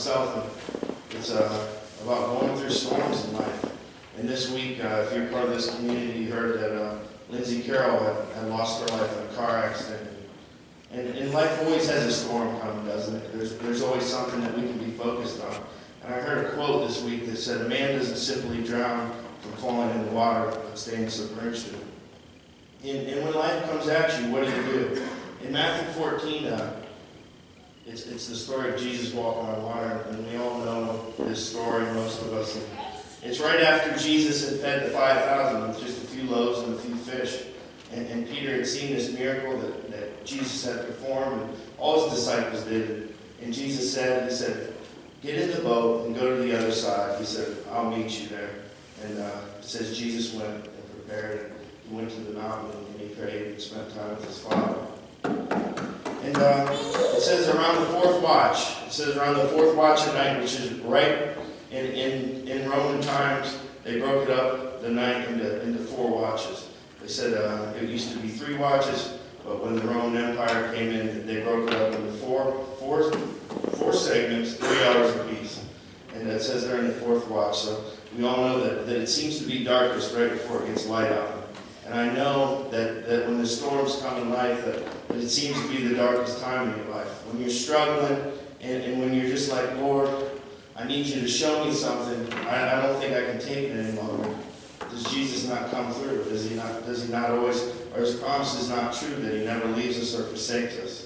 myself, and it's about going through storms in life. And this week, if you're part of this community, you heard that Lindsay Carroll had lost her life in a car accident. And life always has a storm coming, doesn't it? There's always something that we can be focused on. And I heard a quote this week that said, "A man doesn't simply drown from falling in the water, but staying submerged in it." And when life comes at you, what do? In Matthew 14, it's the story of Jesus walking on water, and we all know this story, most of us. It's right after Jesus had fed the 5,000 with just a few loaves and a few fish. And Peter had seen this miracle that Jesus had performed, and all his disciples did. And Jesus said, "Get in the boat and go to the other side." He said, "I'll meet you there." And it says Jesus went and prepared, and he went to the mountain, and he prayed and spent time with his Father. And it says around the fourth watch at night, which is right in Roman times, they broke it up the night into 4 watches. They said it used to be 3 watches, but when the Roman Empire came in, they broke it up into four segments, 3 hours apiece. And it says they're in the 4th watch. So we all know that it seems to be darkest right before it gets light out. And I know that when the storms come in life, that it seems to be the darkest time in your life. When you're struggling and when you're just like, "Lord, I need you to show me something. I don't think I can take it any longer." Does Jesus not come through? Does he not always, or his promise is not true that he never leaves us or forsakes us?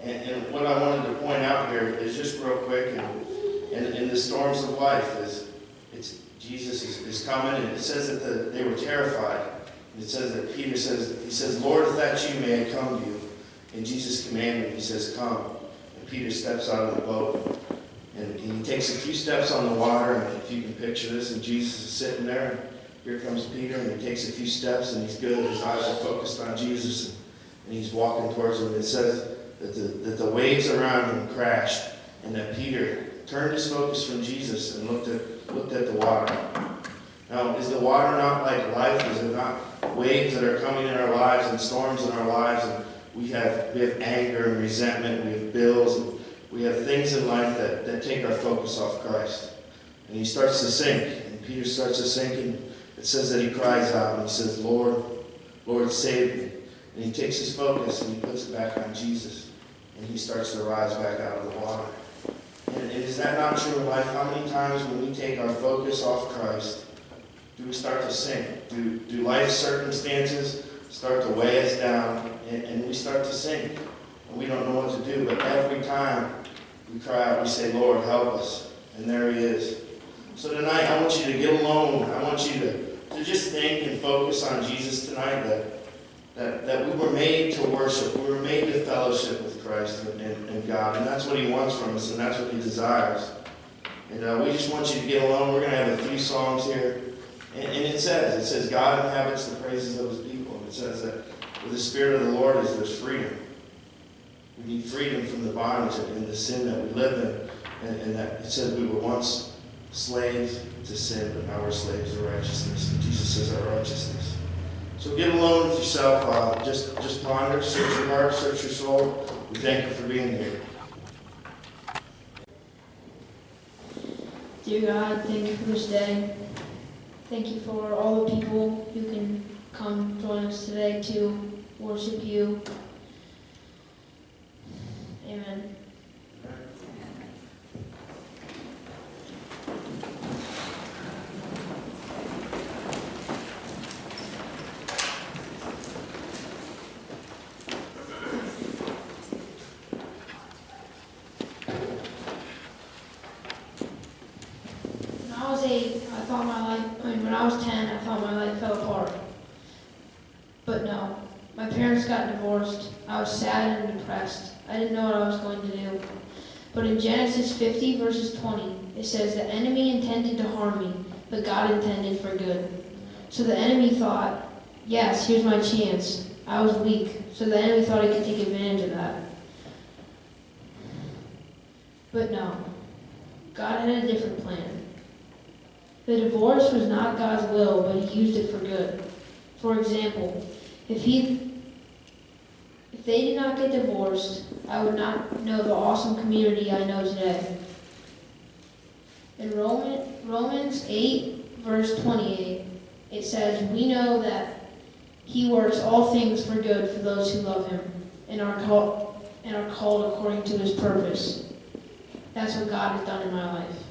And what I wanted to point out here is just real quick, and in the storms of life, Jesus is coming, and it says that they were terrified. And it says that Peter says, "Lord, if that's you, may I come to you?" And Jesus commanded him, he says, "Come." And Peter steps out of the boat, and he takes a few steps on the water, and if you can picture this, and Jesus is sitting there, and here comes Peter, and he takes a few steps, and he's good. His eyes are focused on Jesus, and he's walking towards him. It says that the waves around him crashed, and that Peter turned his focus from Jesus and looked at the water. Now, is the water not like life? Is it not waves that are coming in our lives and storms in our lives? And we have anger and resentment, we have bills, and we have things in life that take our focus off Christ. And he starts to sink, and Peter starts to sink, and it says that he cries out, and he says, "Lord, Lord, save me." And he takes his focus, and he puts it back on Jesus, and he starts to rise back out of the water. And is that not true in life? How many times when we take our focus off Christ, do we start to sink? Do life circumstances start to weigh us down, and we start to sink, and we don't know what to do? But every time we cry out, we say, "Lord, help us." And there he is. So tonight, I want you to get alone. I want you to just think and focus on Jesus tonight, that we were made to worship. We were made to fellowship with Christ and God. And that's what he wants from us, and that's what he desires. And we just want you to get alone. We're going to have a few songs here. And it says, God inhabits the praises of his people. And it says that where the Spirit of the Lord is, there's freedom. We need freedom from the bondage and the sin that we live in. And that it says we were once slaves to sin, but now we're slaves to righteousness. And Jesus is our righteousness. So get alone with yourself. Just ponder, search your heart, search your soul. We thank you for being here. Dear God, thank you for this day. Thank you for all the people who can come join us today to worship you. Amen. When I was 10, I thought my life fell apart. But no, my parents got divorced. I was sad and depressed. I didn't know what I was going to do. But in Genesis 50, verses 20, it says, "The enemy intended to harm me, but God intended for good." So the enemy thought, yes, here's my chance. I was weak, so the enemy thought he could take advantage of that. But no, God had a different plan. The divorce was not God's will, but he used it for good. For example, if they did not get divorced, I would not know the awesome community I know today. In Romans 8, verse 28, it says, "We know that he works all things for good for those who love him and are called according to his purpose." That's what God has done in my life.